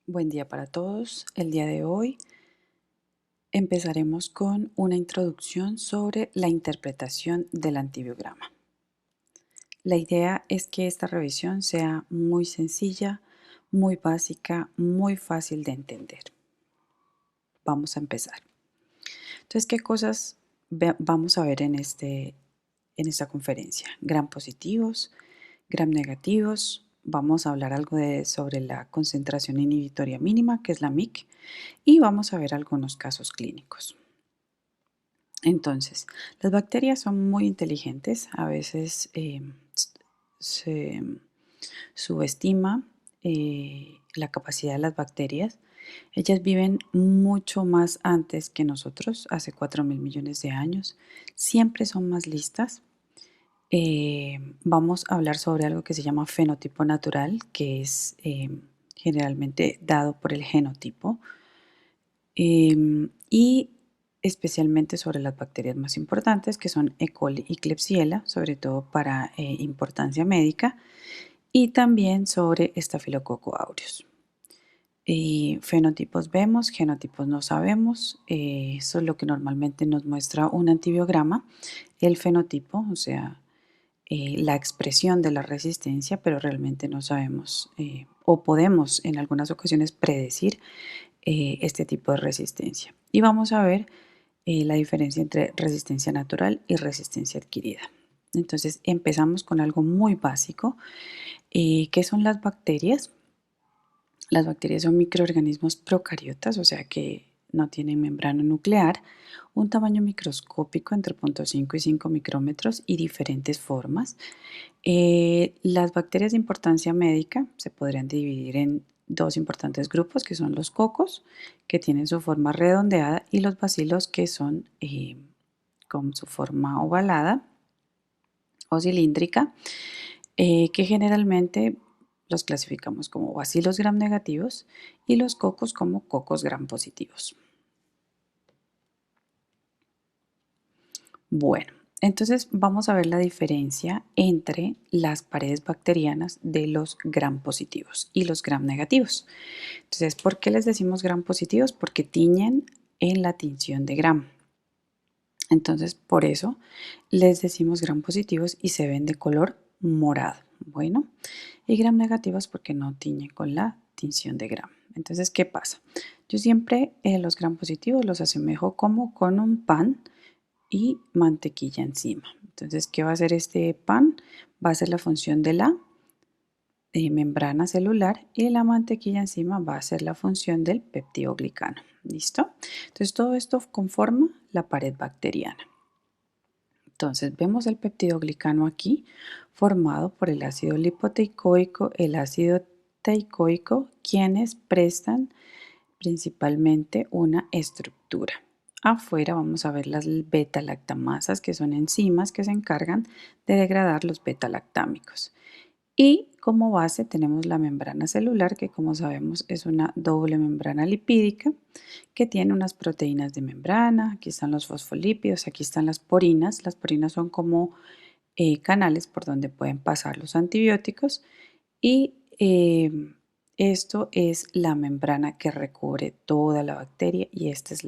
Buen día para todos. El día de hoy empezaremos con una introducción sobre la interpretación del antibiograma. La idea es que esta revisión sea muy sencilla, muy básica, muy fácil de entender. Vamos a empezar. Entonces, ¿qué cosas vamos a ver en esta conferencia? Gram positivos, gram negativos. Vamos a hablar algo sobre la concentración inhibitoria mínima, que es la MIC, y vamos a ver algunos casos clínicos. Entonces, las bacterias son muy inteligentes, a veces se subestima la capacidad de las bacterias. Ellas viven mucho más antes que nosotros, hace 4.000 millones de años, siempre son más listas. Vamos a hablar sobre algo que se llama fenotipo natural, que es generalmente dado por el genotipo. Y especialmente sobre las bacterias más importantes, que son E. coli y Klebsiella, sobre todo para importancia médica, y también sobre Staphylococcus aureus. Fenotipos vemos, genotipos no sabemos. Eso es lo que normalmente nos muestra un antibiograma, el fenotipo, o sea, la expresión de la resistencia, pero realmente no sabemos o podemos en algunas ocasiones predecir este tipo de resistencia. Y vamos a ver la diferencia entre resistencia natural y resistencia adquirida. Entonces empezamos con algo muy básico. ¿Qué son las bacterias? Las bacterias son microorganismos procariotas, o sea que no tienen membrana nuclear, un tamaño microscópico entre 0.5 y 5 micrómetros y diferentes formas. Las bacterias de importancia médica se podrían dividir en dos importantes grupos, que son los cocos, que tienen su forma redondeada, y los bacilos, que son con su forma ovalada o cilíndrica, que generalmente los clasificamos como bacilos gram negativos y los cocos como cocos gram positivos. Bueno, entonces vamos a ver la diferencia entre las paredes bacterianas de los gram positivos y los gram negativos. Entonces, ¿por qué les decimos gram positivos? Porque tiñen en la tinción de gram. Entonces, por eso les decimos gram positivos y se ven de color morado. Bueno, y gram negativos porque no tiñen con la tinción de gram. Entonces, ¿qué pasa? Yo siempre los gram positivos los asemejo como con un pan y mantequilla encima. Entonces, ¿qué va a hacer este pan? Va a hacer la función de la membrana celular, y la mantequilla encima va a hacer la función del peptidoglicano. ¿Listo? Entonces, todo esto conforma la pared bacteriana. Entonces, vemos el peptidoglicano aquí formado por el ácido lipoteicoico, el ácido teicoico, quienes prestan principalmente una estructura. Afuera vamos a ver las beta-lactamasas, que son enzimas que se encargan de degradar los beta-lactámicos. Y como base tenemos la membrana celular, que como sabemos es una doble membrana lipídica que tiene unas proteínas de membrana. Aquí están los fosfolípidos, aquí están las porinas. Las porinas son como canales por donde pueden pasar los antibióticos, y esto es la membrana que recubre toda la bacteria, y este es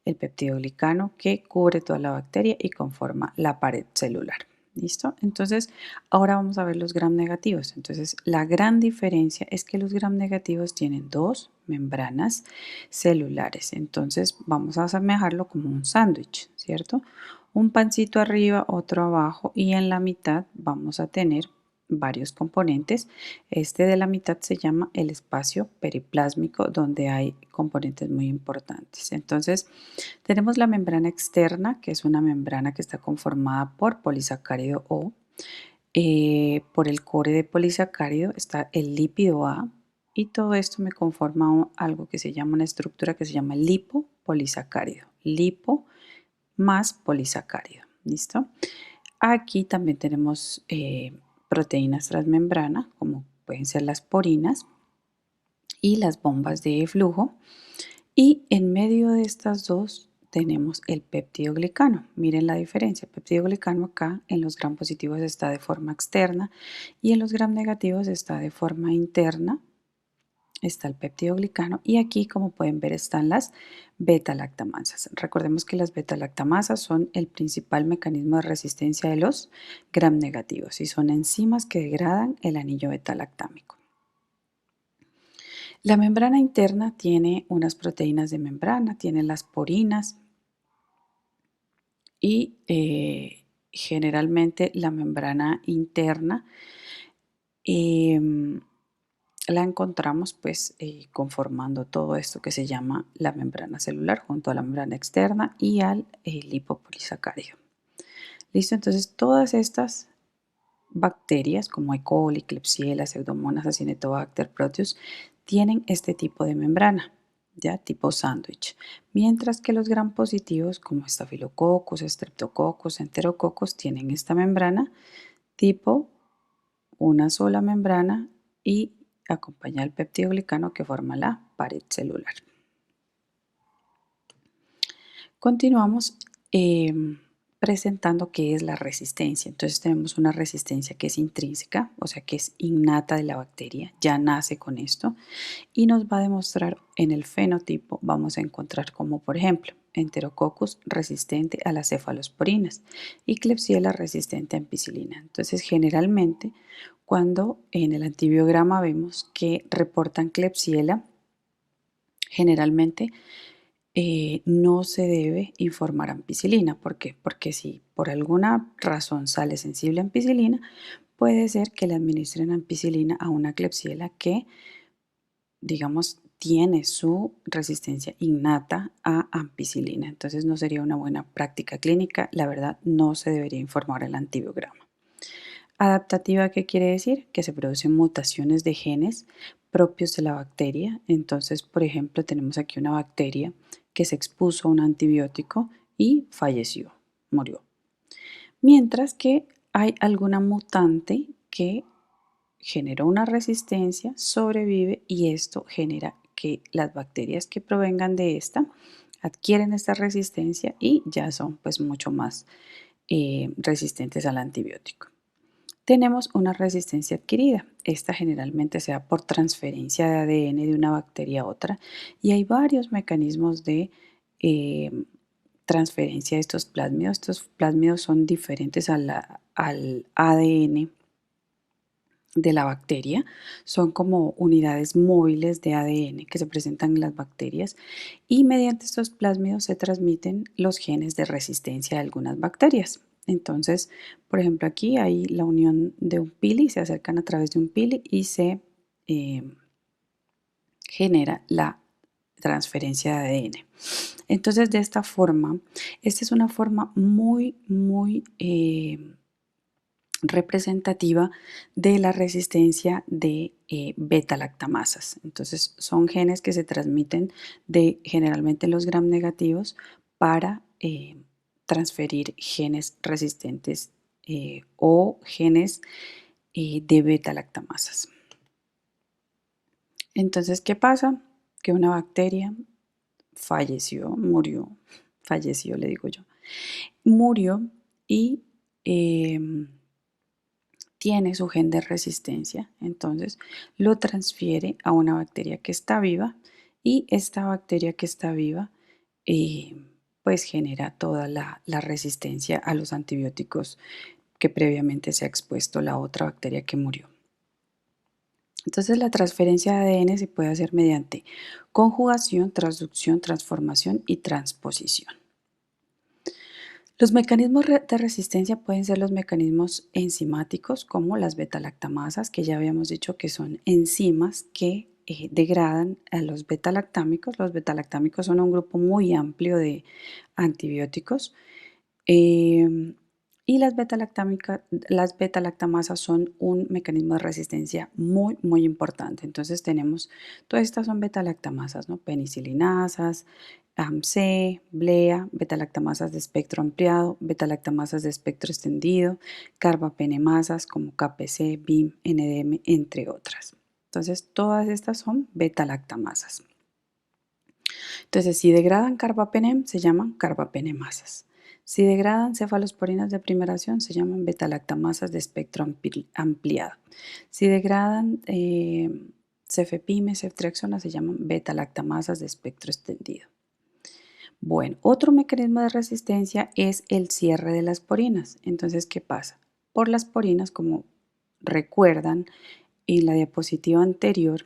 el peptidoglicano que cubre toda la bacteria y conforma la pared celular. ¿Listo? Entonces, ahora vamos a ver los gram negativos. Entonces, la gran diferencia es que los gram negativos tienen dos membranas celulares. Entonces, vamos a asemejarlo como un sándwich, ¿cierto? Un pancito arriba, otro abajo, y en la mitad vamos a tener varios componentes. Este de la mitad se llama el espacio periplásmico, donde hay componentes muy importantes. Entonces, tenemos la membrana externa, que es una membrana que está conformada por polisacárido O. Por el core de polisacárido está el lípido A, y todo esto me conforma algo que se llama una estructura que se llama lipopolisacárido. Lipo más polisacárido. ¿Listo? Aquí también tenemos proteínas transmembrana, como pueden ser las porinas y las bombas de flujo. Y en medio de estas dos tenemos el peptidoglicano. Miren la diferencia. El peptidoglicano acá en los gram positivos está de forma externa y en los gram negativos está de forma interna. está el peptidoglicano y aquí, como pueden ver, están las beta-lactamasas. Recordemos que las beta-lactamasas son el principal mecanismo de resistencia de los gram negativos y son enzimas que degradan el anillo beta-lactámico. La membrana interna tiene unas proteínas de membrana, tiene las porinas y generalmente la membrana interna la encontramos pues conformando todo esto que se llama la membrana celular junto a la membrana externa y al lipopolisacárido. Listo, entonces todas estas bacterias como E. coli, Klebsiella, Pseudomonas, Acinetobacter, Proteus tienen este tipo de membrana, ya tipo sándwich, mientras que los gram positivos como Staphylococcus, Streptococcus, Enterococcus tienen esta membrana tipo una sola membrana y acompaña al peptidoglicano que forma la pared celular. Continuamos presentando qué es la resistencia. Entonces tenemos una resistencia que es intrínseca, o sea que es innata de la bacteria, ya nace con esto y nos va a demostrar en el fenotipo, vamos a encontrar como por ejemplo Enterococcus resistente a las cefalosporinas y Klebsiella resistente a ampicilina. Entonces generalmente cuando en el antibiograma vemos que reportan Klebsiella, generalmente no se debe informar ampicilina. ¿Por qué? Porque si por alguna razón sale sensible a ampicilina, puede ser que le administren ampicilina a una Klebsiella que, digamos, tiene su resistencia innata a ampicilina. Entonces no sería una buena práctica clínica. La verdad, no se debería informar el antibiograma. Adaptativa, ¿qué quiere decir? Que se producen mutaciones de genes propios de la bacteria. Entonces, por ejemplo, tenemos aquí una bacteria que se expuso a un antibiótico y falleció, murió. Mientras que hay alguna mutante que generó una resistencia, sobrevive y esto genera que las bacterias que provengan de esta adquieren esta resistencia y ya son pues mucho más resistentes al antibiótico. Tenemos una resistencia adquirida. Esta generalmente se da por transferencia de ADN de una bacteria a otra y hay varios mecanismos de eh, transferencia de estos plásmidos. Estos plásmidos son diferentes al ADN de la bacteria, son como unidades móviles de ADN que se presentan en las bacterias y mediante estos plásmidos se transmiten los genes de resistencia de algunas bacterias. Entonces, por ejemplo, aquí hay la unión de un pili, se acercan a través de un pili y se eh, genera la transferencia de ADN. Entonces, de esta forma, esta es una forma muy representativa de la resistencia de beta-lactamasas. Entonces son genes que se transmiten de generalmente los gram negativos para transferir genes resistentes o genes de beta-lactamasas. Entonces, ¿qué pasa? Que una bacteria falleció, le digo yo, murió y tiene su gen de resistencia, entonces lo transfiere a una bacteria que está viva y esta bacteria que está viva pues genera toda la resistencia a los antibióticos que previamente se ha expuesto la otra bacteria que murió. Entonces la transferencia de ADN se puede hacer mediante conjugación, transducción, transformación y transposición. Los mecanismos de resistencia pueden ser los mecanismos enzimáticos como las beta-lactamasas, que ya habíamos dicho que son enzimas que degradan a los beta-lactámicos. Los beta-lactámicos son un grupo muy amplio de antibióticos. Y las beta-lactamasas son un mecanismo de resistencia muy importante. Entonces tenemos, todas estas son beta-lactamasas, ¿no? Penicilinasas, AMC, BLEA, beta-lactamasas de espectro ampliado, beta-lactamasas de espectro extendido, carbapenemasas como KPC, BIM, NDM, entre otras. Entonces todas estas son beta-lactamasas. Entonces si degradan carbapenem se llaman carbapenemasas. Si degradan cefalosporinas de primeración, se llaman beta-lactamasas de espectro ampliado. Si degradan cefepime, ceftriaxona se llaman beta-lactamasas de espectro extendido. Bueno, otro mecanismo de resistencia es el cierre de las porinas. Entonces, ¿qué pasa? Por las porinas, como recuerdan en la diapositiva anterior,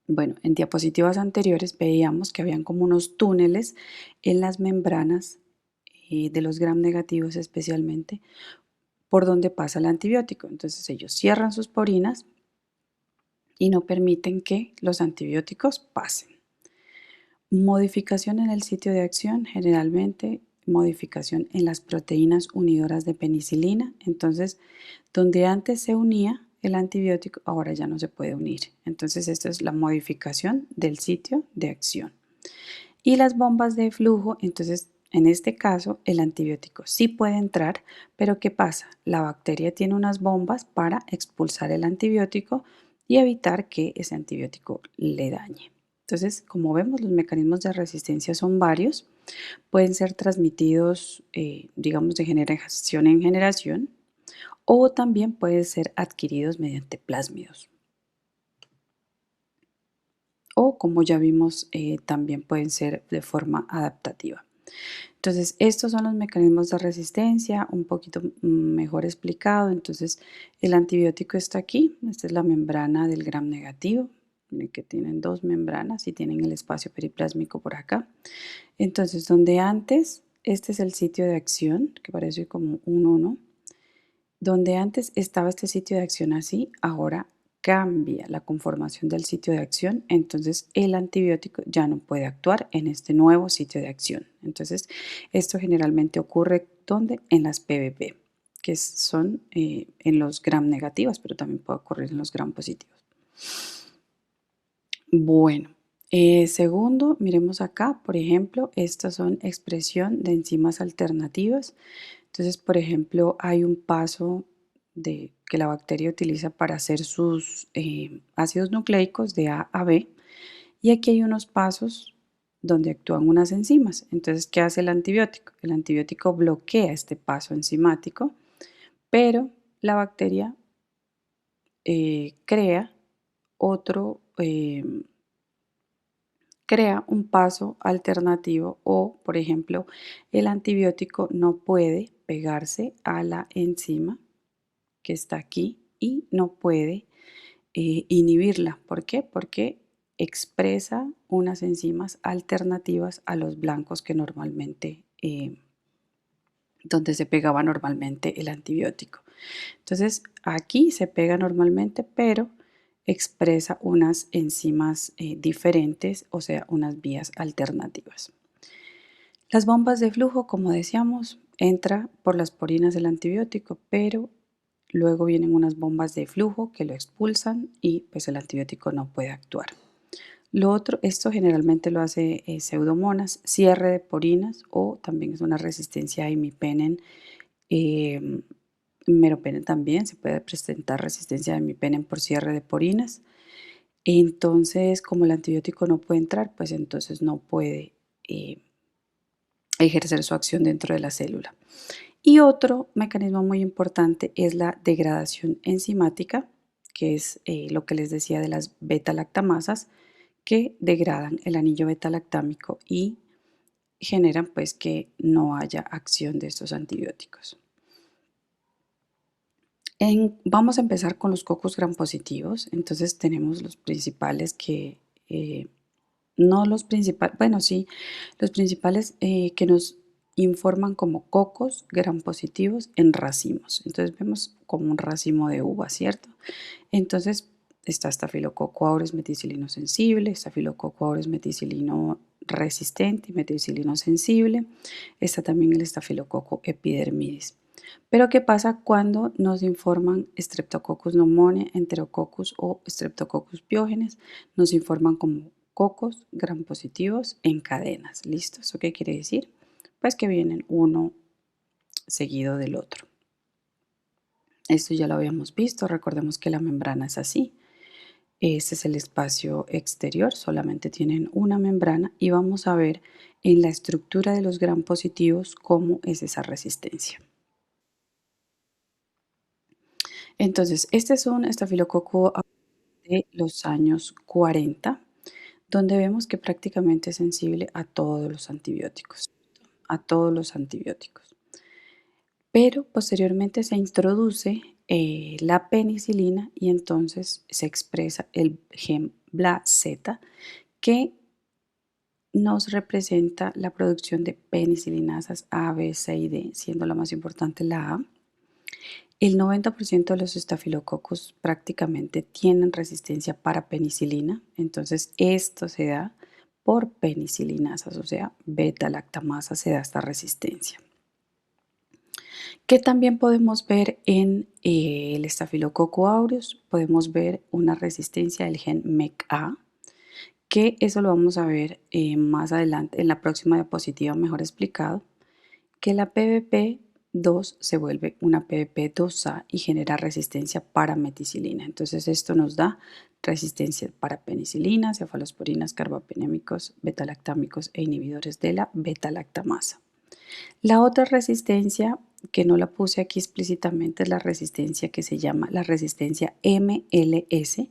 bueno, en diapositivas anteriores veíamos que habían como unos túneles en las membranas de los gram negativos especialmente, por donde pasa el antibiótico. Entonces ellos cierran sus porinas y no permiten que los antibióticos pasen. Modificación en el sitio de acción, generalmente modificación en las proteínas unidoras de penicilina. Entonces, donde antes se unía el antibiótico, ahora ya no se puede unir. Entonces, esto es la modificación del sitio de acción. Y las bombas de flujo, entonces, en este caso, el antibiótico sí puede entrar, pero ¿qué pasa? La bacteria tiene unas bombas para expulsar el antibiótico y evitar que ese antibiótico le dañe. Entonces, como vemos, los mecanismos de resistencia son varios. Pueden ser transmitidos, digamos, de generación en generación, o también pueden ser adquiridos mediante plásmidos. O, como ya vimos, también pueden ser de forma adaptativa. Entonces, estos son los mecanismos de resistencia, un poquito mejor explicado. Entonces, el antibiótico está aquí. Esta es la membrana del gram negativo, que tienen dos membranas y tienen el espacio periplásmico por acá. Entonces, donde antes, este es el sitio de acción, que parece como un 1. Donde antes estaba este sitio de acción así, ahora cambia la conformación del sitio de acción, entonces el antibiótico ya no puede actuar en este nuevo sitio de acción. Entonces, esto generalmente ocurre ¿dónde? En las PBP, que son en los gram negativos, pero también puede ocurrir en los gram positivos. Bueno, segundo, miremos acá, por ejemplo, estas son expresión de enzimas alternativas. Entonces, por ejemplo, hay un paso que la bacteria utiliza para hacer sus ácidos nucleicos de A a B, y aquí hay unos pasos donde actúan unas enzimas. Entonces, ¿qué hace el antibiótico? El antibiótico bloquea este paso enzimático, pero la bacteria crea otro, crea un paso alternativo, o, por ejemplo, el antibiótico no puede pegarse a la enzima que está aquí y no puede inhibirla. ¿Por qué? Porque expresa unas enzimas alternativas a los blancos que normalmente, donde se pegaba normalmente el antibiótico. Entonces, aquí se pega normalmente, pero expresa unas enzimas diferentes, o sea, unas vías alternativas. Las bombas de flujo, como decíamos, entra por las porinas del antibiótico, pero luego vienen unas bombas de flujo que lo expulsan y pues el antibiótico no puede actuar. Lo otro, esto generalmente lo hace Pseudomonas, cierre de porinas, o también es una resistencia a imipenem. Meropenem también se puede presentar resistencia a imipenem por cierre de porinas. Entonces, como el antibiótico no puede entrar, pues entonces no puede ejercer su acción dentro de la célula. Y otro mecanismo muy importante es la degradación enzimática, que es lo que les decía de las beta-lactamasas, que degradan el anillo beta-lactámico y generan pues que no haya acción de estos antibióticos. Vamos a empezar con los cocos gram positivos. Entonces tenemos los principales que, no los principales, bueno sí, los principales que nos informan como cocos gram positivos en racimos. Entonces vemos como un racimo de uva, ¿cierto? Entonces está Staphylococcus aureus meticilino sensible, Staphylococcus aureus meticilino resistente y meticilino sensible. Está también el Staphylococcus epidermidis. Pero ¿qué pasa cuando nos informan Streptococcus pneumoniae, Enterococcus o Streptococcus pyogenes? Nos informan como cocos gram positivos en cadenas. ¿Listo? ¿Eso qué quiere decir? Pues que vienen uno seguido del otro. Esto ya lo habíamos visto. Recordemos que la membrana es así. Este es el espacio exterior, solamente tienen una membrana, y vamos a ver en la estructura de los gram positivos cómo es esa resistencia. Entonces, este es un estafilococo de los años 40, donde vemos que prácticamente es sensible a todos los antibióticos, a todos los antibióticos. Pero posteriormente se introduce la penicilina y entonces se expresa el gen BLA-Z que nos representa la producción de penicilinasas A, B, C y D, siendo la más importante la A. El 90% de los estafilococos prácticamente tienen resistencia para penicilina, entonces esto se da por penicilinasas, o sea, beta-lactamasa se da esta resistencia. Que también podemos ver en el estafilococo aureus, podemos ver una resistencia del gen MECA, que eso lo vamos a ver más adelante en la próxima diapositiva mejor explicado, que la PBP2 se vuelve una PBP2A y genera resistencia para meticilina. Entonces esto nos da resistencia para penicilina, cefalosporinas, carbapenémicos, betalactámicos e inhibidores de la beta-lactamasa. La otra resistencia que no la puse aquí explícitamente es la resistencia que se llama la resistencia MLS,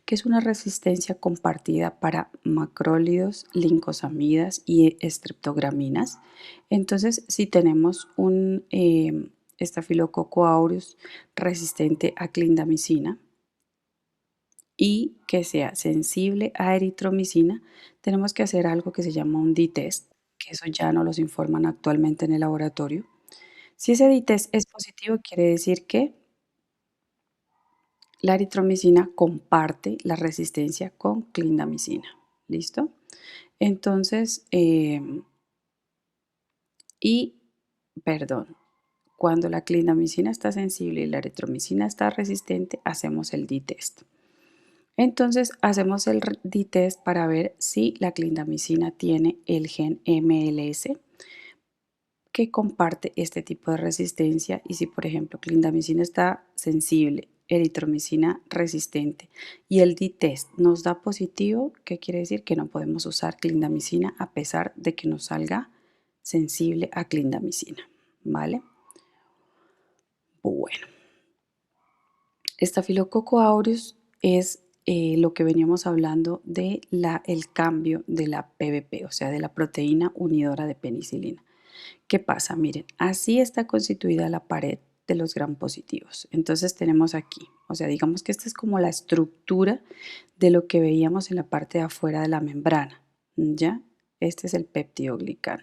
que es una resistencia compartida para macrólidos, lincosamidas y estreptograminas. Entonces, si tenemos un estafilococo aureus resistente a clindamicina y que sea sensible a eritromicina, tenemos que hacer algo que se llama un D-test, que eso ya no los informan actualmente en el laboratorio. Si ese D-test es positivo, quiere decir que la eritromicina comparte la resistencia con clindamicina. ¿Listo? Entonces, perdón, cuando la clindamicina está sensible y la eritromicina está resistente, hacemos el D-test. Entonces, hacemos el D-test para ver si la clindamicina tiene el gen MLS que comparte este tipo de resistencia y si por ejemplo clindamicina está sensible, eritromicina resistente y el D-test nos da positivo, ¿qué quiere decir? Que no podemos usar clindamicina a pesar de que nos salga sensible a clindamicina, ¿vale? Bueno, Staphylococcus aureus es lo que veníamos hablando de el cambio de la PBP, o sea, de la proteína unidora de penicilina. ¿Qué pasa? Miren, así está constituida la pared de los gram positivos. Entonces tenemos aquí, o sea, digamos que esta es como la estructura de lo que veíamos en la parte de afuera de la membrana, ¿ya? Este es el peptidoglicán.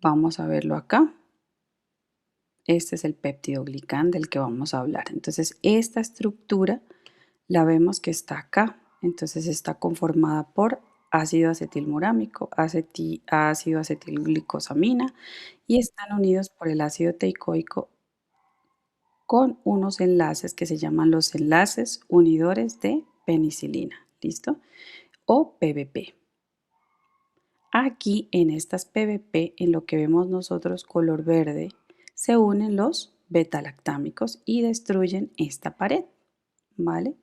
Vamos a verlo acá. Este es el peptidoglicán del que vamos a hablar. Entonces, esta estructura la vemos que está acá. Entonces, está conformada por ácido acetilmurámico, ácido acetilglicosamina y están unidos por el ácido teicoico con unos enlaces que se llaman los enlaces unidores de penicilina. ¿Listo? O PBP. Aquí en estas PBP, en lo que vemos nosotros color verde, se unen los beta-lactámicos y destruyen esta pared, ¿vale?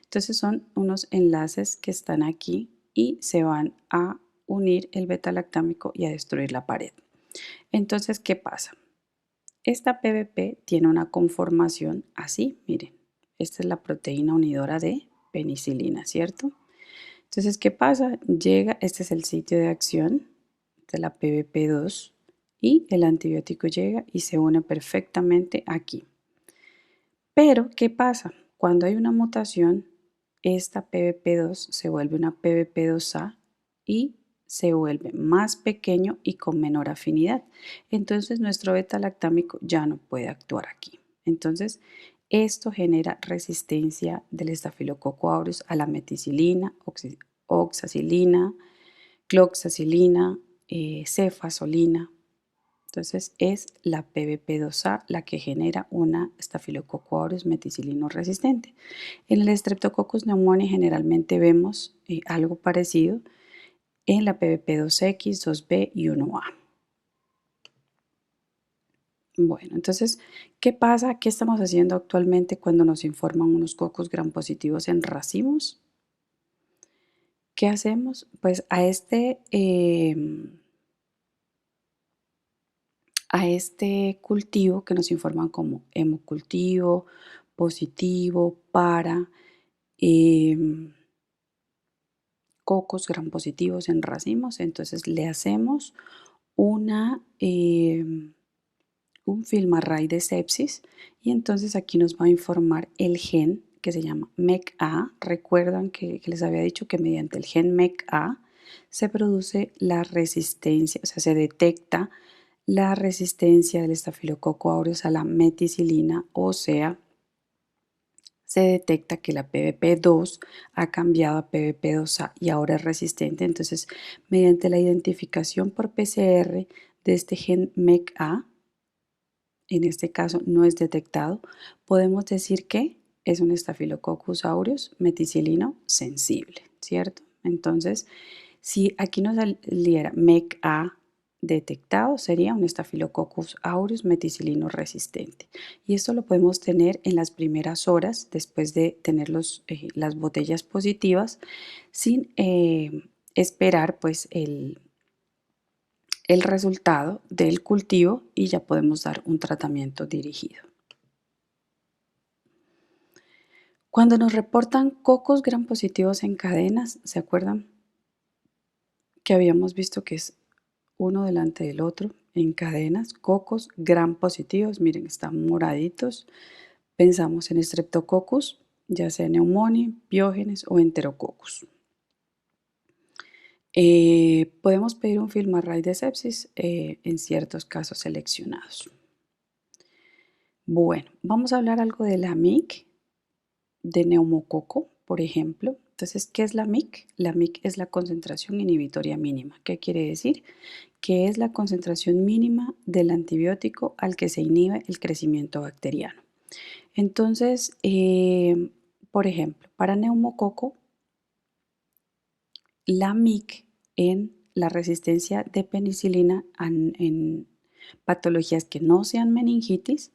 Entonces son unos enlaces que están aquí y se van a unir el beta-lactámico y a destruir la pared. Entonces, ¿qué pasa? Esta PBP tiene una conformación así, miren, esta es la proteína unidora de penicilina, ¿cierto? Entonces, ¿qué pasa? Llega, este es el sitio de acción de la PBP2 y el antibiótico llega y se une perfectamente aquí. Pero, ¿qué pasa? Cuando hay una mutación, esta PBP2 se vuelve una PBP2A y se vuelve más pequeño y con menor afinidad. Entonces, nuestro beta-lactámico ya no puede actuar aquí. Entonces, esto genera resistencia del estafilococo aureus a la meticilina, oxacilina, cloxacilina, cefasolina. Entonces es la PBP2A la que genera una Staphylococcus aureus meticilino resistente. En el Streptococcus pneumoniae generalmente vemos algo parecido en la PBP2X, 2B y 1A. Bueno, entonces, ¿qué pasa? ¿Qué estamos haciendo actualmente cuando nos informan unos cocos gram positivos en racimos? ¿Qué hacemos? Pues a este cultivo que nos informan como hemocultivo, positivo, para, em, cocos gram positivos en racimos. Entonces le hacemos una, un film array de sepsis y entonces aquí nos va a informar el gen que se llama MECA. Recuerdan que les había dicho que mediante el gen MECA se produce la resistencia, o sea, se detecta la resistencia del estafilococo aureus a la meticilina, o sea, se detecta que la PBP2 ha cambiado a PBP2A y ahora es resistente. Entonces, mediante la identificación por PCR de este gen MECA, en este caso no es detectado, podemos decir que es un Staphylococcus aureus meticilino sensible, ¿cierto? Entonces, si aquí nos saliera MECA detectado, sería un Staphylococcus aureus meticilino resistente. Y esto lo podemos tener en las primeras horas después de tener las botellas positivas, sin esperar pues el resultado del cultivo, y ya podemos dar un tratamiento dirigido. Cuando nos reportan cocos gram positivos en cadenas, ¿se acuerdan que habíamos visto que es uno delante del otro en cadenas? Cocos gram positivos, miren, están moraditos. Pensamos en Streptococcus, ya sea Pneumoniae, Piógenes o Enterococcus. Podemos pedir un film array de sepsis en ciertos casos seleccionados. Bueno, vamos a hablar algo de la MIC, de neumococo, por ejemplo. Entonces, ¿qué es la MIC? La MIC es la concentración inhibitoria mínima. ¿Qué quiere decir? Que es la concentración mínima del antibiótico al que se inhibe el crecimiento bacteriano. Entonces, por ejemplo, para neumococo, la MIC en la resistencia de penicilina en patologías que no sean meningitis,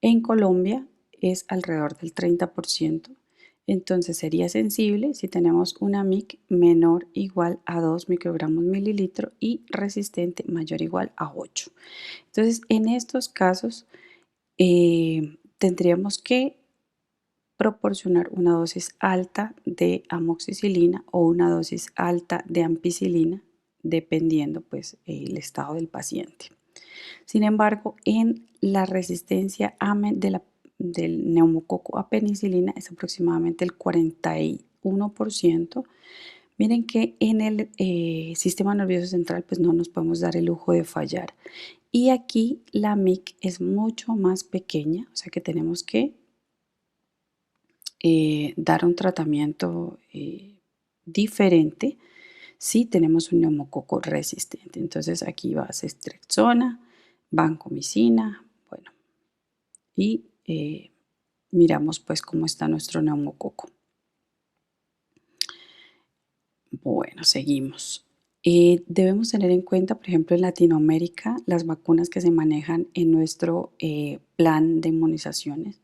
en Colombia es alrededor del 30%. Entonces sería sensible si tenemos una MIC menor o igual a 2 microgramos mililitro y resistente mayor o igual a 8. Entonces, en estos casos tendríamos que proporcionar una dosis alta de amoxicilina o una dosis alta de ampicilina, dependiendo pues el estado del paciente. Sin embargo, en la resistencia del neumococo a penicilina es aproximadamente el 41%. Miren que en el sistema nervioso central pues no nos podemos dar el lujo de fallar. Y aquí la MIC es mucho más pequeña, o sea que tenemos que dar un tratamiento diferente si tenemos un neumococo resistente. Entonces aquí va ceftriaxona, vancomicina, bueno, y miramos pues cómo está nuestro neumococo. Bueno, seguimos. Debemos tener en cuenta, por ejemplo, en Latinoamérica, las vacunas que se manejan en nuestro plan de inmunizaciones.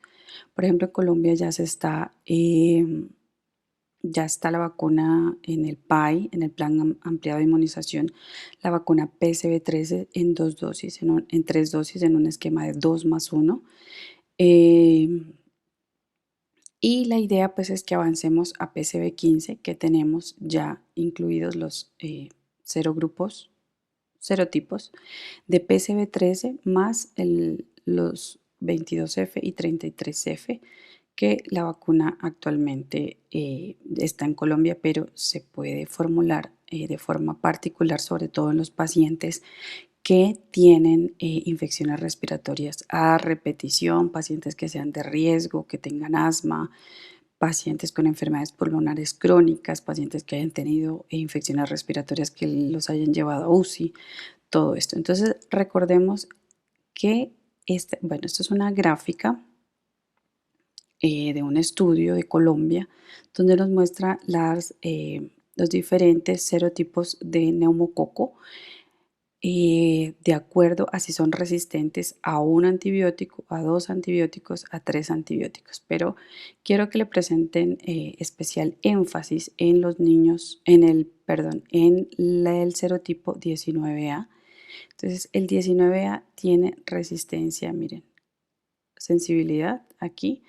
Por ejemplo, en Colombia ya está la vacuna en el PAI, en el Plan Ampliado de Inmunización, la vacuna PCV13 en 2 dosis, en 3 dosis, en un esquema de 2+1. Y la idea pues es que avancemos a PCV15, que tenemos ya incluidos los serotipos de PCV13 más los 22F y 33F, que la vacuna actualmente está en Colombia, pero se puede formular de forma particular, sobre todo en los pacientes que tienen infecciones respiratorias a repetición, pacientes que sean de riesgo, que tengan asma, pacientes con enfermedades pulmonares crónicas, pacientes que hayan tenido infecciones respiratorias que los hayan llevado a UCI, todo esto. Entonces, recordemos que esto es una gráfica de un estudio de Colombia donde nos muestra los diferentes serotipos de neumococo de acuerdo a si son resistentes a un antibiótico, a 2 antibióticos, a 3 antibióticos. Pero quiero que le presenten especial énfasis en los niños, en el serotipo 19A, Entonces el 19A tiene resistencia, miren, sensibilidad aquí.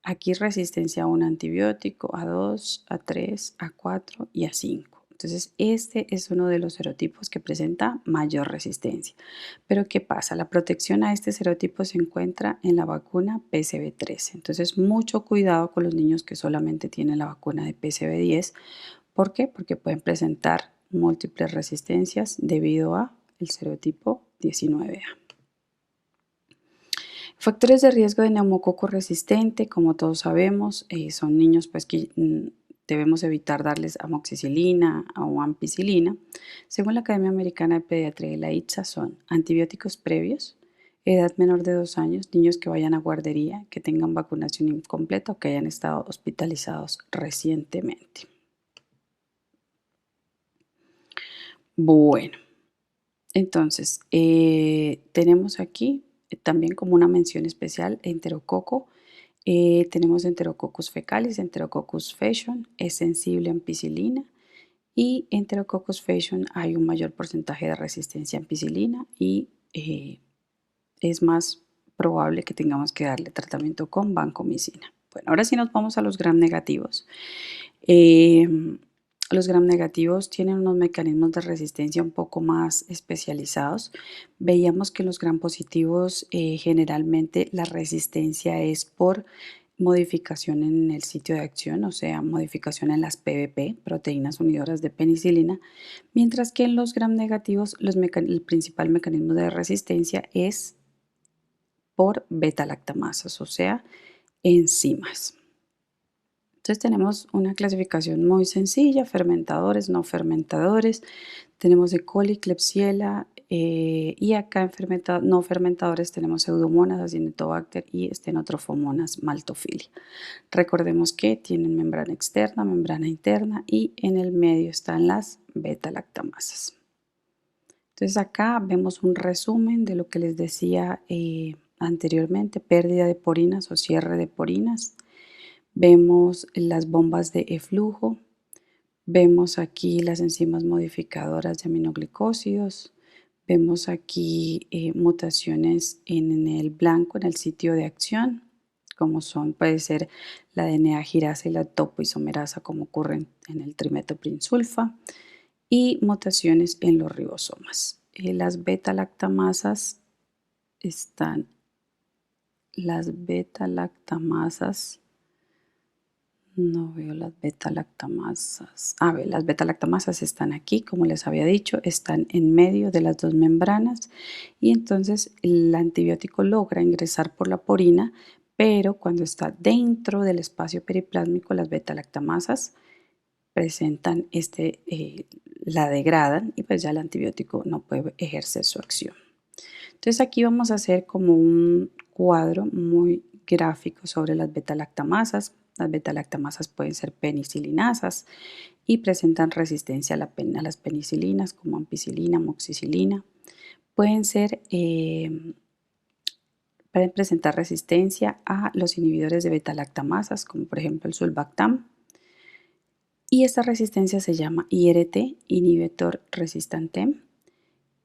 Aquí resistencia a un antibiótico, a 2, a 3, a 4 y a 5. Entonces, este es uno de los serotipos que presenta mayor resistencia. Pero, ¿qué pasa? La protección a este serotipo se encuentra en la vacuna PCV13. Entonces, mucho cuidado con los niños que solamente tienen la vacuna de PCV10. ¿Por qué? Porque pueden presentar múltiples resistencias debido a el serotipo 19A. Factores de riesgo de neumococo resistente, como todos sabemos, son niños pues, que debemos evitar darles amoxicilina o ampicilina. Según la Academia Americana de Pediatría y la ITSA, son antibióticos previos, edad menor de 2 años, niños que vayan a guardería, que tengan vacunación incompleta o que hayan estado hospitalizados recientemente. Bueno, entonces tenemos aquí también como una mención especial enterococo. Tenemos Enterococcus fecalis, Enterococcus faecium, es sensible a ampicilina y Enterococcus faecium hay un mayor porcentaje de resistencia a ampicilina y es más probable que tengamos que darle tratamiento con vancomicina. Bueno, ahora sí nos vamos a los gram negativos. Los gram negativos tienen unos mecanismos de resistencia un poco más especializados. Veíamos que los gram positivos generalmente la resistencia es por modificación en el sitio de acción, o sea, modificación en las PBP, proteínas unidoras de penicilina, mientras que en los gram negativos el principal mecanismo de resistencia es por beta-lactamasas, o sea, enzimas. Entonces tenemos una clasificación muy sencilla, fermentadores, no fermentadores. Tenemos E. coli, Klebsiella y acá en no fermentadores tenemos Pseudomonas, Acinetobacter y Stenotrophmonas maltophilia. Recordemos que tienen membrana externa, membrana interna y en el medio están las beta-lactamasas. Entonces acá vemos un resumen de lo que les decía anteriormente, pérdida de porinas o cierre de porinas. Vemos las bombas de eflujo, vemos aquí las enzimas modificadoras de aminoglicósidos, vemos aquí mutaciones en el blanco, en el sitio de acción, como puede ser la DNA girasa y la topoisomerasa, como ocurre en el trimetoprim-sulfa, y mutaciones en los ribosomas. Las beta-lactamasas están, las beta-lactamasas. No veo las beta-lactamasas. A ver, las beta-lactamasas están aquí, como les había dicho, están en medio de las dos membranas y entonces el antibiótico logra ingresar por la porina, pero cuando está dentro del espacio periplásmico, las beta-lactamasas presentan la degradan y pues ya el antibiótico no puede ejercer su acción. Entonces aquí vamos a hacer como un cuadro muy gráfico sobre las beta-lactamasas. Las beta-lactamasas pueden ser penicilinasas y presentan resistencia a las penicilinas como ampicilina, amoxicilina. Pueden presentar resistencia a los inhibidores de beta-lactamasas como por ejemplo el sulbactam. Y esta resistencia se llama IRT, inhibitor resistente.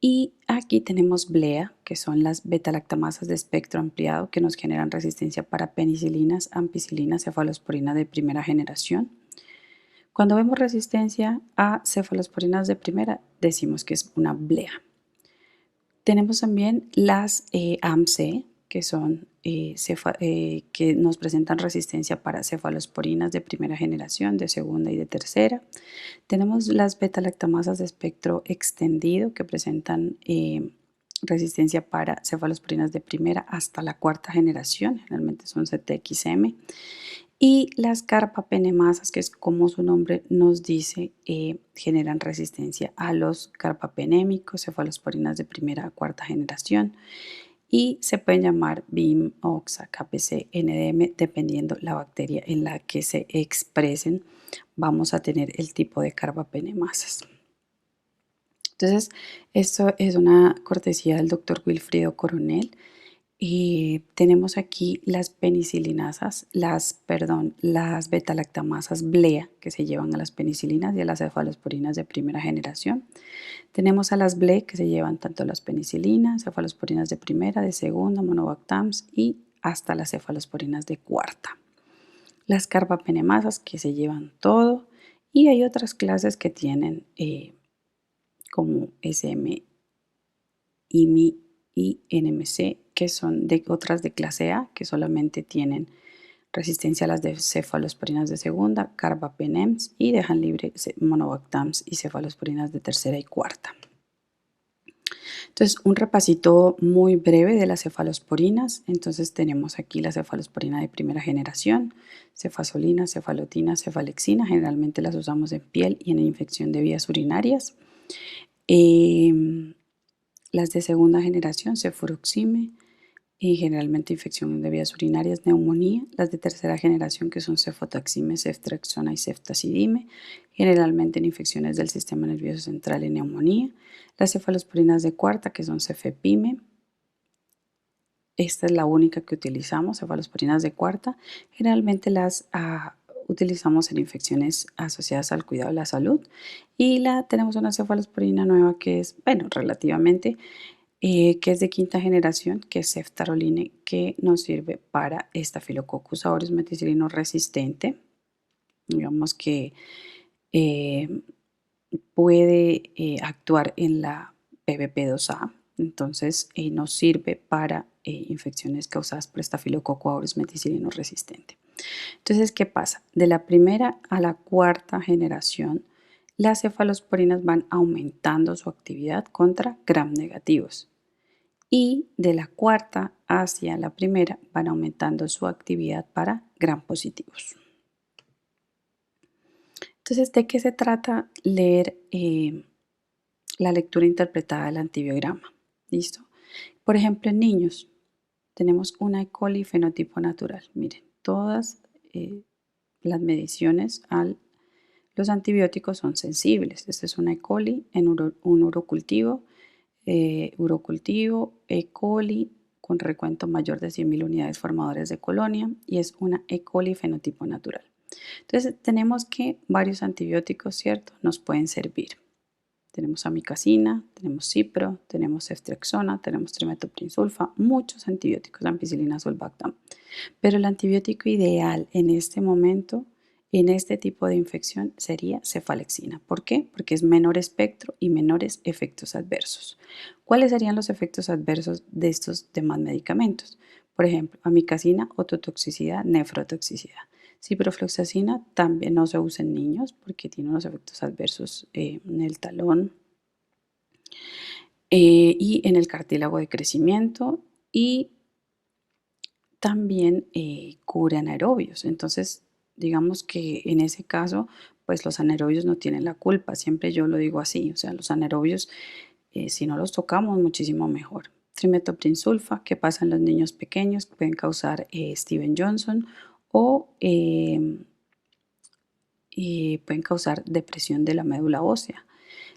Y aquí tenemos BLEA, que son las beta-lactamasas de espectro ampliado que nos generan resistencia para penicilinas, ampicilinas, cefalosporinas de primera generación. Cuando vemos resistencia a cefalosporinas de primera, decimos que es una BLEA. Tenemos también las AMC, que son que nos presentan resistencia para cefalosporinas de primera generación, de segunda y de tercera. Tenemos las beta-lactamasas de espectro extendido que presentan resistencia para cefalosporinas de primera hasta la cuarta generación, generalmente son CTXM. Y las carbapenemasas, que es como su nombre nos dice, generan resistencia a los carbapenémicos, cefalosporinas de primera a cuarta generación. Y se pueden llamar BIM, OXA, KPC, NDM, dependiendo la bacteria en la que se expresen, vamos a tener el tipo de carbapenemasas. Entonces, esto es una cortesía del doctor Wilfrido Coronel Tenemos aquí las penicilinasas, las beta-lactamasas BLEA que se llevan a las penicilinas y a las cefalosporinas de primera generación. Tenemos a las BLE que se llevan tanto a las penicilinas, cefalosporinas de primera, de segunda, monobactams y hasta las cefalosporinas de cuarta. Las carbapenemasas que se llevan todo y hay otras clases que tienen como SM, IMI y NMC, que son de otras de clase A, que solamente tienen resistencia a las de cefalosporinas de segunda, carbapenems, y dejan libre monobactams y cefalosporinas de tercera y cuarta. Entonces, un repasito muy breve de las cefalosporinas. Entonces, tenemos aquí la cefalosporina de primera generación, cefazolina, cefalotina, cefalexina. Generalmente las usamos en piel y en infección de vías urinarias. Las de segunda generación, cefuroxime, y generalmente infección de vías urinarias, neumonía. Las de tercera generación, que son cefotaxime, ceftriaxona y ceftazidime, generalmente en infecciones del sistema nervioso central y neumonía. Las cefalosporinas de cuarta, que son cefepime. Esta es la única que utilizamos, cefalosporinas de cuarta. Generalmente las utilizamos en infecciones asociadas al cuidado de la salud. Y tenemos una cefalosporina nueva que es, bueno, relativamente que es de quinta generación, que es ceftaroline, que nos sirve para Staphylococcus aureus meticilino resistente. Digamos que puede actuar en la PBP2A, entonces nos sirve para infecciones causadas por Staphylococcus aureus meticilino resistente. Entonces, ¿qué pasa? De la primera a la cuarta generación, las cefalosporinas van aumentando su actividad contra gram negativos y de la cuarta hacia la primera van aumentando su actividad para gram positivos. Entonces, ¿de qué se trata leer la lectura interpretada del antibiograma? ¿Listo? Por ejemplo, en niños tenemos una E. coli fenotipo natural. Miren, todas las mediciones a los antibióticos son sensibles. Esta es una E. coli en un urocultivo. E. coli con recuento mayor de 100.000 unidades formadoras de colonia y es una E. coli fenotipo natural. Entonces tenemos que varios antibióticos, ¿cierto? Nos pueden servir. Tenemos amikacina, tenemos cipro, tenemos ceftriaxona, tenemos trimethoprim-sulfa, muchos antibióticos, ampicilina, sulbactam. Pero el antibiótico ideal en este momento, en este tipo de infección, sería cefalexina. ¿Por qué? Porque es menor espectro y menores efectos adversos. ¿Cuáles serían los efectos adversos de estos demás medicamentos? Por ejemplo, amikacina, ototoxicidad, nefrotoxicidad. Ciprofloxacina también no se usa en niños porque tiene unos efectos adversos en el talón y en el cartílago de crecimiento y también cura anaerobios. Entonces, digamos que en ese caso, pues los anaerobios no tienen la culpa. Siempre yo lo digo así, o sea, los anaerobios, si no los tocamos, muchísimo mejor. Trimethoprim-sulfa, que pasa en los niños pequeños, pueden causar Steven Johnson o pueden causar depresión de la médula ósea.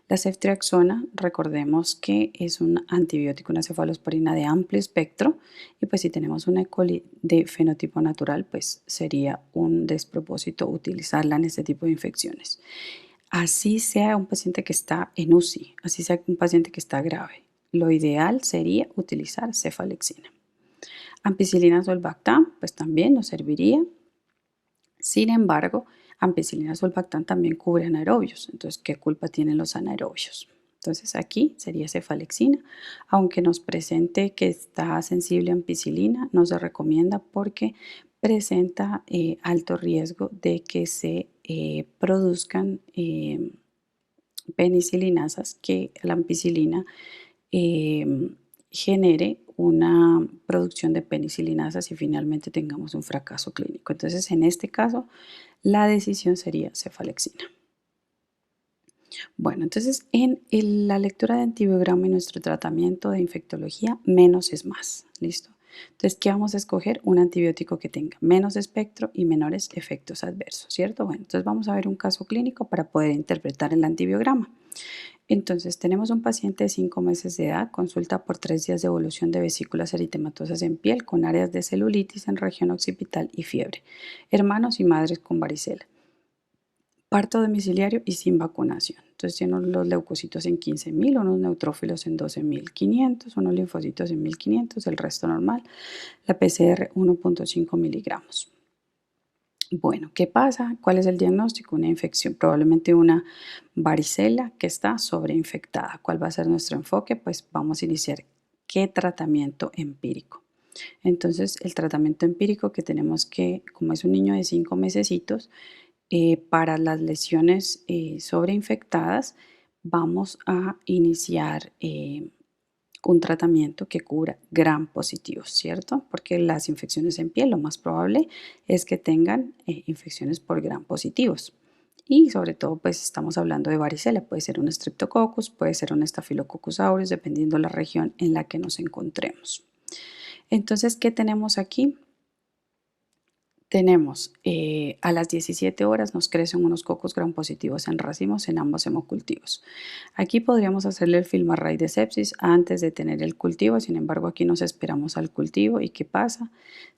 La ceftriaxona, recordemos que es un antibiótico, una cefalosporina de amplio espectro y pues si tenemos una E. coli de fenotipo natural, pues sería un despropósito utilizarla en este tipo de infecciones. Así sea un paciente que está en UCI, así sea un paciente que está grave, lo ideal sería utilizar cefalexina. Ampicilina sulbactam, pues también nos serviría. Sin embargo, ampicilina sulbactam también cubre anaerobios. Entonces, ¿qué culpa tienen los anaerobios? Entonces, aquí sería cefalexina. Aunque nos presente que está sensible a ampicilina, no se recomienda porque presenta alto riesgo de que se produzcan penicilinasas, que la ampicilina genere una producción de penicilinasas y finalmente tengamos un fracaso clínico. Entonces, en este caso, la decisión sería cefalexina. Bueno, entonces en la lectura de antibiograma y nuestro tratamiento de infectología, menos es más. ¿Listo? Entonces, ¿qué vamos a escoger? Un antibiótico que tenga menos espectro y menores efectos adversos, ¿cierto? Bueno, entonces vamos a ver un caso clínico para poder interpretar el antibiograma. Entonces, tenemos un paciente de 5 meses de edad, consulta por 3 días de evolución de vesículas eritematosas en piel con áreas de celulitis en región occipital y fiebre, hermanos y madres con varicela, parto domiciliario y sin vacunación. Entonces, tiene los leucocitos en 15.000, unos neutrófilos en 12.500, unos linfocitos en 1.500, el resto normal, la PCR 1.5 miligramos. Bueno, ¿qué pasa? ¿Cuál es el diagnóstico? Una infección, probablemente una varicela que está sobreinfectada. ¿Cuál va a ser nuestro enfoque? Pues vamos a iniciar qué tratamiento empírico. Entonces, el tratamiento empírico que tenemos que, como es un niño de 5 mesecitos, para las lesiones sobreinfectadas, vamos a iniciar un tratamiento que cubra gram positivos, ¿cierto? Porque las infecciones en piel lo más probable es que tengan infecciones por gram positivos. Y sobre todo, pues estamos hablando de varicela, puede ser un streptococcus, puede ser un staphylococcus aureus, dependiendo la región en la que nos encontremos. Entonces, ¿qué tenemos aquí? Tenemos a las 17 horas nos crecen unos cocos gram positivos en racimos en ambos hemocultivos. Aquí podríamos hacerle el film array de sepsis antes de tener el cultivo, sin embargo aquí nos esperamos al cultivo y ¿qué pasa?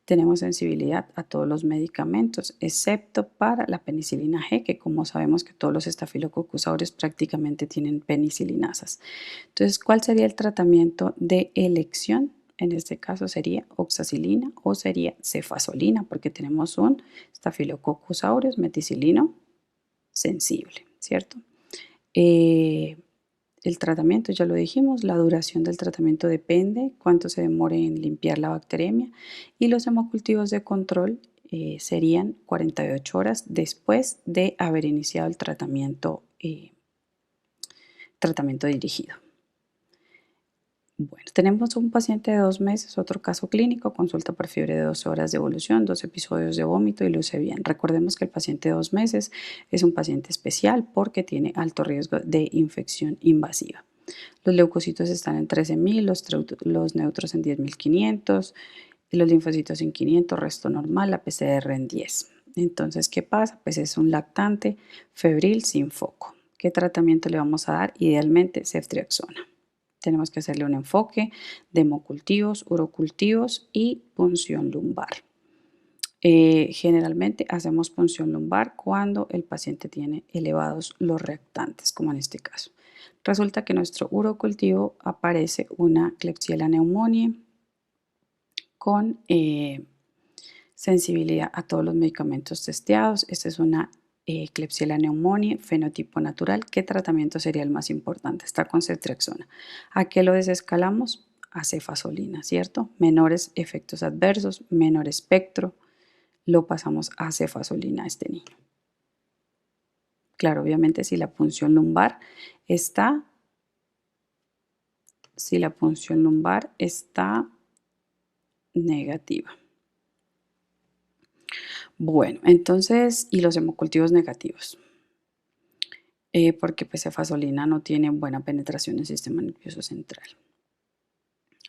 Tenemos sensibilidad a todos los medicamentos, excepto para la penicilina G, que como sabemos que todos los estafilococcus aureus prácticamente tienen penicillinasas. Entonces, ¿cuál sería el tratamiento de elección? En este caso sería oxacilina o sería cefazolina, porque tenemos un Staphylococcus aureus meticilino sensible, ¿cierto? Eh, el tratamiento, ya lo dijimos, la duración del tratamiento depende cuánto se demore en limpiar la bacteriemia y los hemocultivos de control serían 48 horas después de haber iniciado el tratamiento dirigido. Bueno, tenemos un paciente de 2 meses, otro caso clínico, consulta por fiebre de 12 horas de evolución, 2 episodios de vómito y luce bien. Recordemos que el paciente de 2 meses es un paciente especial porque tiene alto riesgo de infección invasiva. Los leucocitos están en 13.000, los neutros en 10.500, los linfocitos en 500, resto normal, la PCR en 10. Entonces, ¿qué pasa? Pues es un lactante febril sin foco. ¿Qué tratamiento le vamos a dar? Idealmente, ceftriaxona. Tenemos que hacerle un enfoque de hemocultivos, urocultivos y punción lumbar. Generalmente hacemos punción lumbar cuando el paciente tiene elevados los reactantes, como en este caso. Resulta que en nuestro urocultivo aparece una Klebsiella pneumoniae con sensibilidad a todos los medicamentos testeados. Esta es una Klebsiella pneumoniae, fenotipo natural. ¿Qué tratamiento sería el más importante? Está con ceftriaxona. ¿A qué lo desescalamos? A cefazolina, ¿cierto? Menores efectos adversos, menor espectro. Lo pasamos a cefazolina a este niño. Claro, obviamente si la punción lumbar está negativa. Bueno, entonces, y los hemocultivos negativos, porque pues cefazolina no tiene buena penetración en el sistema nervioso central.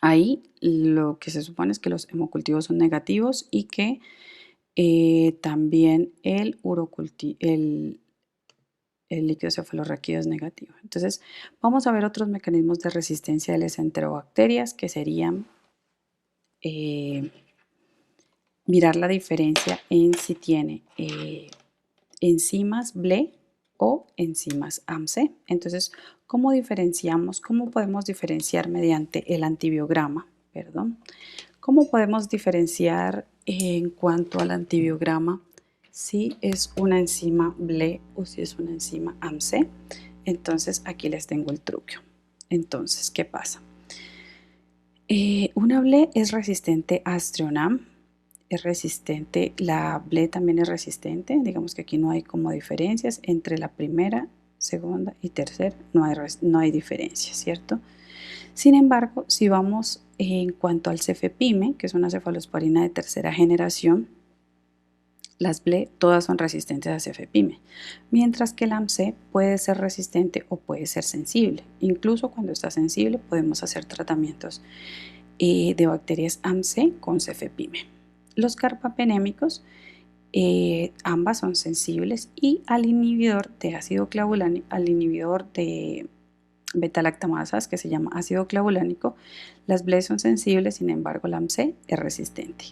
Ahí lo que se supone es que los hemocultivos son negativos y que también el líquido cefalorraquídeo es negativo. Entonces, vamos a ver otros mecanismos de resistencia de las enterobacterias que serían mirar la diferencia en si tiene enzimas BLE o enzimas AMC. Entonces, ¿cómo diferenciamos? ¿Cómo podemos diferenciar mediante el antibiograma? Perdón. ¿Cómo podemos diferenciar en cuanto al antibiograma si es una enzima BLE o si es una enzima AMC? Entonces, aquí les tengo el truco. Entonces, ¿qué pasa? Una BLE es resistente a Astronam, es resistente, la BLE también es resistente, digamos que aquí no hay como diferencias entre la primera, segunda y tercera, no hay diferencias, ¿cierto? Sin embargo, si vamos en cuanto al cefepime, que es una cefalosporina de tercera generación, las BLE todas son resistentes a cefepime, mientras que el AMC puede ser resistente o puede ser sensible. Incluso cuando está sensible podemos hacer tratamientos de bacterias AMC con cefepime. Los carbapenémicos, ambas son sensibles y al inhibidor de ácido clavulánico, al inhibidor de beta-lactamasas que se llama ácido clavulánico. Las BLE son sensibles, sin embargo la AMC es resistente.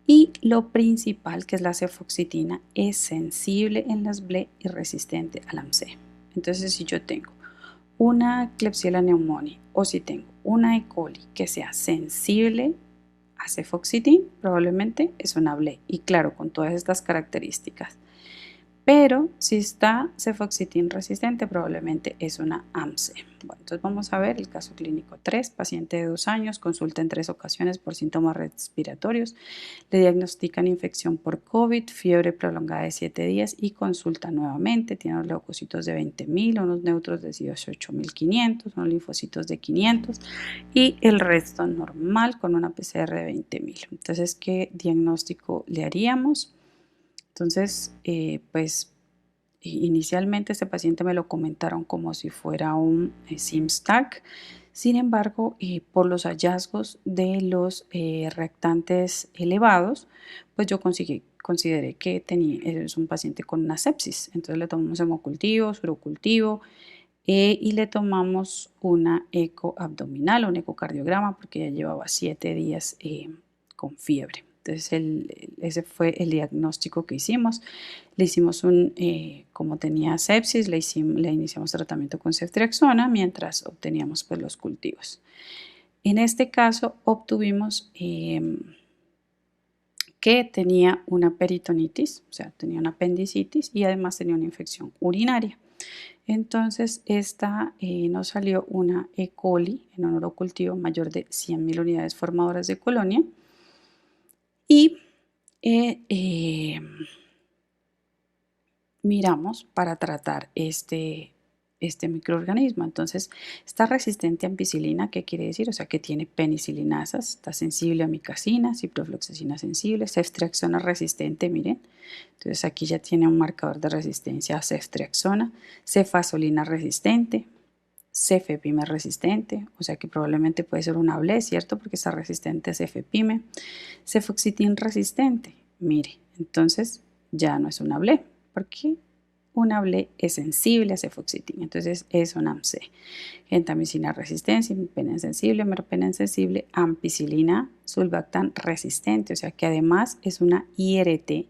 Y lo principal, que es la cefoxitina, es sensible en las BLE y resistente a la AMC. Entonces, si yo tengo una Klebsiella pneumoniae o si tengo una E. coli que sea sensible a cefoxitina, probablemente es una BLE. Y claro, con todas estas características. Pero si está cefoxitin resistente, probablemente es una AMC. Bueno, entonces vamos a ver el caso clínico 3, paciente de 2 años, consulta en 3 ocasiones por síntomas respiratorios, le diagnostican infección por COVID, fiebre prolongada de 7 días y consulta nuevamente, tiene unos leucocitos de 20.000, unos neutros de 18.500, unos linfocitos de 500 y el resto normal con una PCR de 20.000. Entonces, ¿qué diagnóstico le haríamos? Entonces, pues inicialmente este paciente me lo comentaron como si fuera un SIMS-TAC. Sin embargo, por los hallazgos de los reactantes elevados, pues yo consideré que es un paciente con una sepsis. Entonces le tomamos hemocultivo, surocultivo y le tomamos una eco abdominal, un ecocardiograma, porque ya llevaba 7 días con fiebre. Entonces ese fue el diagnóstico que hicimos. Le hicimos como tenía sepsis, le iniciamos tratamiento con ceftriaxona mientras obteníamos pues, los cultivos. En este caso obtuvimos que tenía una peritonitis, o sea, tenía una apendicitis y además tenía una infección urinaria. Entonces, esta nos salió una E. coli en un urocultivo mayor de 100.000 unidades formadoras de colonia y miramos para tratar este microorganismo. Entonces, está resistente a ampicilina, ¿qué quiere decir? O sea, que tiene penicilinasas, está sensible a micacina, ciprofloxacina sensible, ceftriaxona resistente, miren. Entonces, aquí ya tiene un marcador de resistencia a ceftriaxona, cefasolina resistente, cefepime resistente, o sea que probablemente puede ser una BLE, ¿cierto? Porque está resistente a cefepime, cefoxitin resistente, mire, entonces ya no es una BLE, porque una BLE es sensible a cefoxitin, entonces es una AMC. Gentamicina resistente, imipenem sensible, meropenem sensible, ampicilina, sulbactam resistente, o sea que además es una IRT,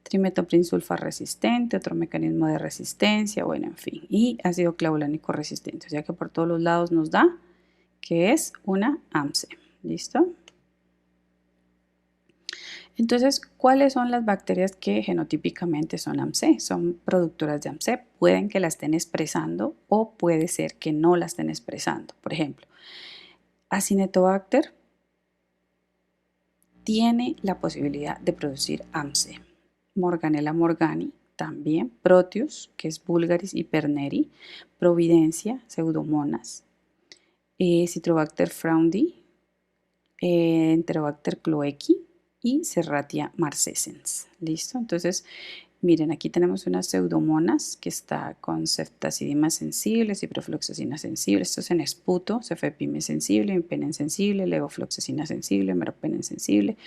trimetoprim-sulfa resistente, otro mecanismo de resistencia, bueno, en fin, y ácido clavulánico resistente, o sea que por todos los lados nos da que es una AMC, ¿listo? Entonces, ¿cuáles son las bacterias que genotípicamente son AMC? Son productoras de AMC, pueden que la estén expresando o puede ser que no la estén expresando. Por ejemplo, Acinetobacter tiene la posibilidad de producir AMC. Morganella morgani también, Proteus, que es Vulgaris y Perneri, Providencia, Pseudomonas, Citrobacter fraundi, Enterobacter cloequi y Serratia marcescens. ¿Listo? Entonces, miren, aquí tenemos unas pseudomonas que está con ceftazidima sensible, ciprofloxacina sensible, esto es en esputo, cefepime sensible, imipenem sensible, levofloxacina sensible, meropenem sensible,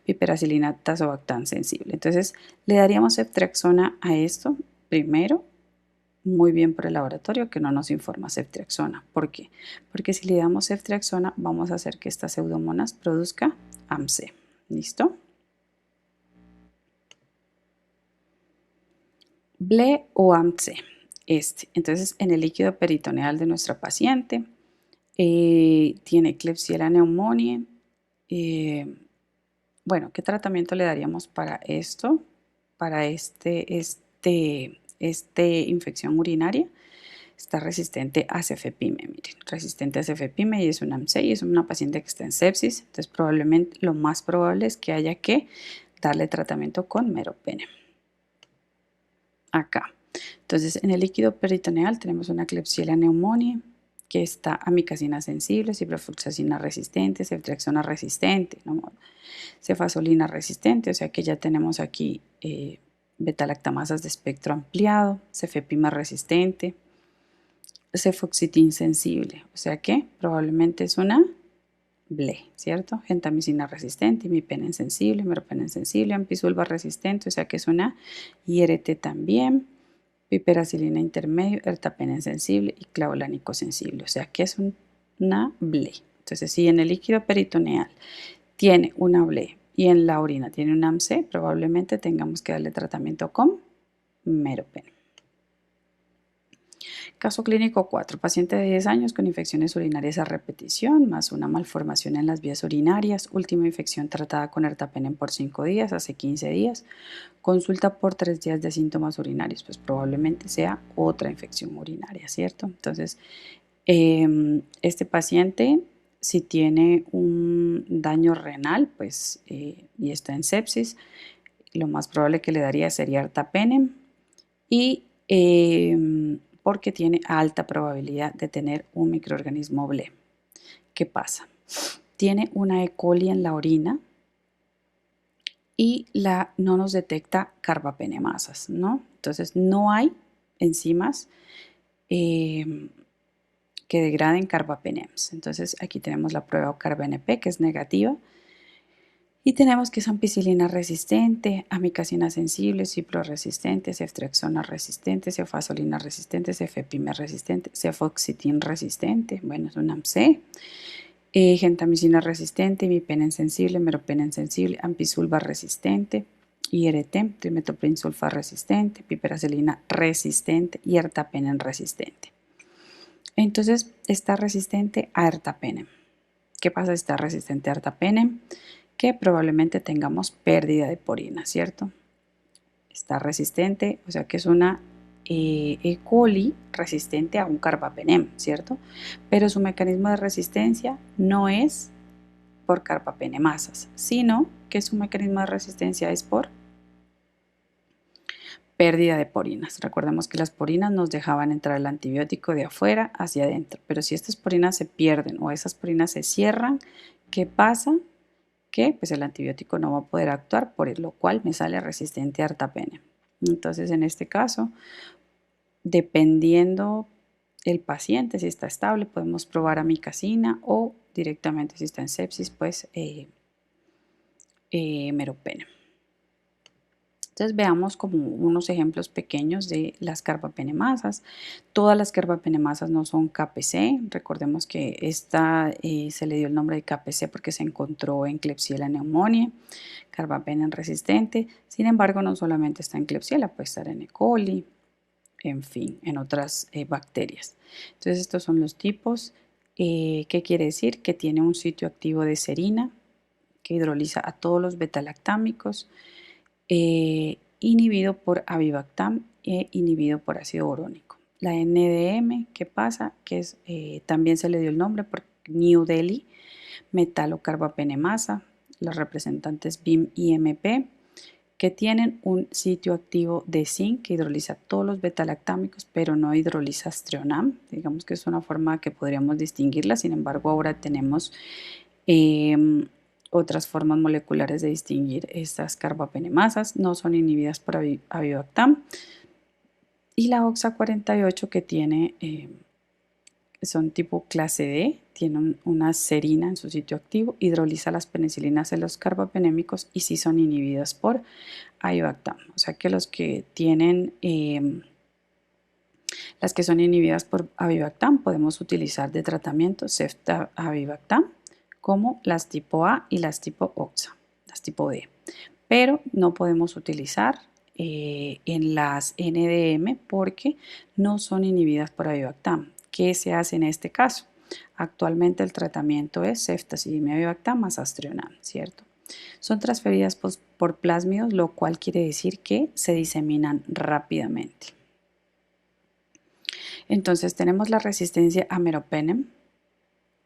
piperacilina tazobactam sensible. Entonces, le daríamos ceftriaxona a esto primero, muy bien por el laboratorio que no nos informa ceftriaxona. ¿Por qué? Porque si le damos ceftriaxona vamos a hacer que estas pseudomonas produzca AMC. ¿Listo? BLE o AMC. Entonces, en el líquido peritoneal de nuestra paciente tiene Klebsiella pneumoniae. Bueno, ¿qué tratamiento le daríamos para esto? Para esta infección urinaria. Está resistente a cefepime, miren, resistente a cefepime y es una AMC y es una paciente que está en sepsis, entonces probablemente lo más probable es que haya que darle tratamiento con meropenem. Acá. Entonces, en el líquido peritoneal tenemos una Klebsiella pneumoniae que está amicacina sensible, ciprofloxacina resistente, ceftriaxona resistente, ¿no? Cefasolina resistente, o sea que ya tenemos aquí beta-lactamasas de espectro ampliado, cefepima resistente, cefoxitin sensible, o sea que probablemente es una BLE, ¿cierto? Gentamicina resistente, imipenem sensible, meropenem sensible, ampisulva resistente, o sea que es una IRT también. piperacilina intermedio, ertapenem sensible y clavulánico sensible. O sea que es una BLE. Entonces, si en el líquido peritoneal tiene una BLE y en la orina tiene un AMC, probablemente tengamos que darle tratamiento con meropenem. Caso clínico 4. Paciente de 10 años con infecciones urinarias a repetición, más una malformación en las vías urinarias. Última infección tratada con ertapenem por 5 días, hace 15 días. Consulta por 3 días de síntomas urinarios. Pues probablemente sea otra infección urinaria, ¿cierto? Entonces, este paciente, si tiene un daño renal, pues, y está en sepsis, lo más probable que le daría sería ertapenem y porque tiene alta probabilidad de tener un microorganismo BLE. ¿Qué pasa? Tiene una E. coli en la orina y no nos detecta carbapenemasas, ¿no? Entonces no hay enzimas que degraden carbapenems. Entonces aquí tenemos la prueba CarbNP que es negativa. Y tenemos que es ampicilina resistente, amicacina sensible, ciproresistente, ceftriaxona resistente, cefasolina resistente, cefepime resistente, cefoxitin resistente, bueno, es un AMC, gentamicina resistente, imipenem sensible, meropenem sensible, ampicilva resistente, IRT, trimethoprim sulfa resistente, piperacilina resistente y ertapenem resistente. Entonces, está resistente a ertapenem. ¿Qué pasa si está resistente a ertapenem? Que probablemente tengamos pérdida de porina, ¿cierto? Está resistente, o sea que es una E. coli resistente a un carbapenem, ¿cierto? Pero su mecanismo de resistencia no es por carbapenemasas, sino que su mecanismo de resistencia es por pérdida de porinas. Recordemos que las porinas nos dejaban entrar el antibiótico de afuera hacia adentro, pero si estas porinas se pierden o esas porinas se cierran, ¿qué pasa? Que pues el antibiótico no va a poder actuar, por lo cual me sale resistente a ertapenem. Entonces, en este caso, dependiendo el paciente, si está estable, podemos probar amicacina o directamente si está en sepsis, pues meropenem. Entonces veamos como unos ejemplos pequeños de las carbapenemasas. Todas las carbapenemasas no son KPC. Recordemos que esta se le dio el nombre de KPC porque se encontró en Klebsiella pneumoniae, carbapenem resistente. Sin embargo, no solamente está en Klebsiella, puede estar en E. coli, en fin, en otras bacterias. Entonces estos son los tipos. ¿Qué quiere decir? Que tiene un sitio activo de serina que hidroliza a todos los betalactámicos. Inhibido por avibactam e inhibido por ácido borónico. La NDM, ¿qué pasa? Que es, también se le dio el nombre por New Delhi, metalocarbapenemasa, los representantes BIM y MP, que tienen un sitio activo de zinc que hidroliza todos los betalactámicos, pero no hidroliza strionam. Digamos que es una forma que podríamos distinguirla, sin embargo ahora tenemos otras formas moleculares de distinguir estas carbapenemasas. No son inhibidas por avibactam. Y la OXA 48 que tiene, son tipo clase D, tienen una serina en su sitio activo, hidroliza las penicilinas en los carbapenémicos y sí son inhibidas por avibactam. O sea que los que tienen, las que son inhibidas por avibactam, podemos utilizar de tratamiento cefta-avibactam como las tipo A y las tipo OXA, las tipo D. Pero no podemos utilizar en las NDM porque no son inhibidas por avibactam. ¿Qué se hace en este caso? Actualmente el tratamiento es ceftazidime-avibactam más astrionam, ¿cierto? Son transferidas por plásmidos, lo cual quiere decir que se diseminan rápidamente. Entonces tenemos la resistencia a meropenem,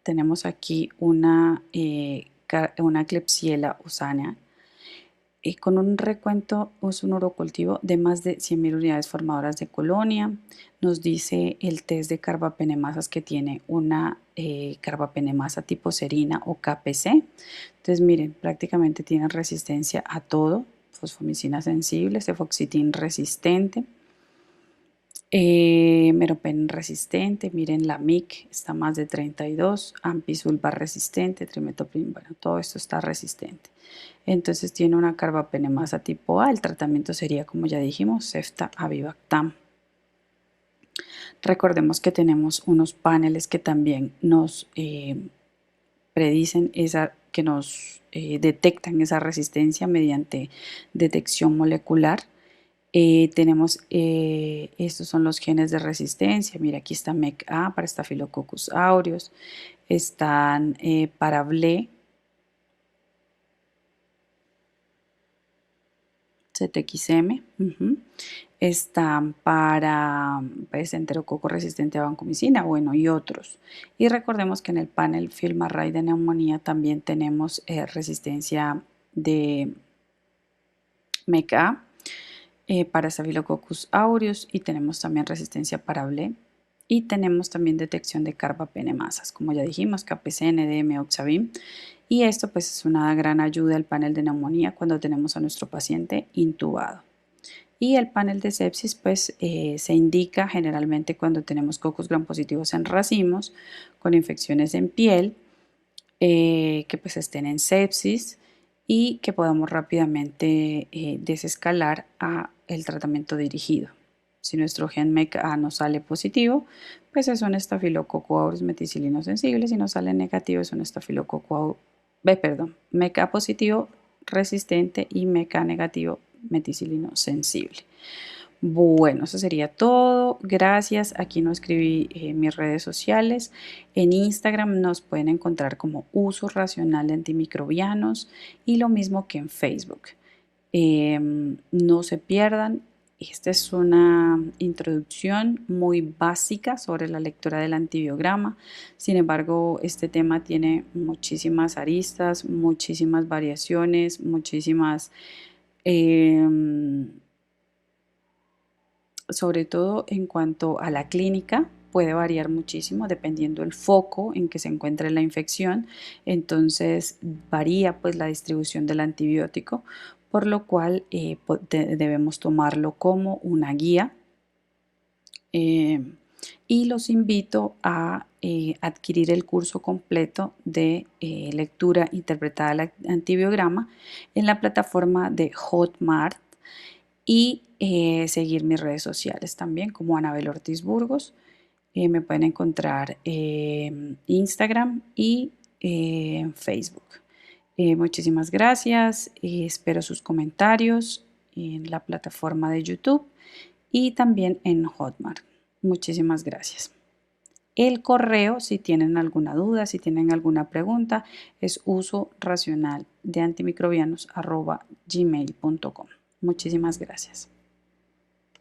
tenemos aquí una Klebsiella usana con un recuento, es un urocultivo de más de 100.000 unidades formadoras de colonia. Nos dice el test de carbapenemasas que tiene una carbapenemasa tipo serina o KPC. Entonces miren, prácticamente tiene resistencia a todo, fosfomicina sensible, cefoxitin resistente, meropenem resistente, miren la MIC está más de 32, ampicilva resistente, trimethoprim, bueno, todo esto está resistente. Entonces tiene una carbapenemasa tipo A, el tratamiento sería, como ya dijimos, cefta-avibactam. Recordemos que tenemos unos paneles que también nos predicen que nos detectan esa resistencia mediante detección molecular. Tenemos, estos son los genes de resistencia. Mira, aquí está MECA para Staphylococcus aureus, están para BLE, CTXM, están para pues, enterococo resistente a vancomicina, bueno, y otros. Y recordemos que en el panel FilmArray de neumonía también tenemos resistencia de MECA para Staphylococcus aureus, y tenemos también resistencia para BLE, y tenemos también detección de carbapenemasas, como ya dijimos, KPC, NDM, Oxavim, y esto pues es una gran ayuda al panel de neumonía cuando tenemos a nuestro paciente intubado. Y el panel de sepsis pues se indica generalmente cuando tenemos cocos gram positivos en racimos, con infecciones en piel, que pues estén en sepsis y que podamos rápidamente desescalar a el tratamiento dirigido. Si nuestro gen MECA no sale positivo, pues es un estafilococo aureus meticilino sensible. Si no sale negativo, es un estafilococo MECA positivo resistente y MECA negativo meticilino sensible. Bueno, eso sería todo. Gracias. Aquí no escribí mis redes sociales. En Instagram nos pueden encontrar como Uso Racional de Antimicrobianos, y lo mismo que en Facebook. No se pierdan. Esta es una introducción muy básica sobre la lectura del antibiograma. Sin embargo, este tema tiene muchísimas aristas, muchísimas variaciones, muchísimas... sobre todo en cuanto a la clínica, puede variar muchísimo dependiendo del foco en que se encuentre la infección. Entonces varía pues la distribución del antibiótico, por lo cual debemos tomarlo como una guía. Y los invito a adquirir el curso completo de lectura interpretada del antibiograma en la plataforma de Hotmart, y seguir mis redes sociales también como Anabel Ortiz Burgos. Me pueden encontrar en Instagram y Facebook. Muchísimas gracias. Espero sus comentarios en la plataforma de YouTube y también en Hotmart. Muchísimas gracias. El correo, si tienen alguna duda, si tienen alguna pregunta, es usoracionaldeantimicrobianos@gmail.com. Muchísimas gracias.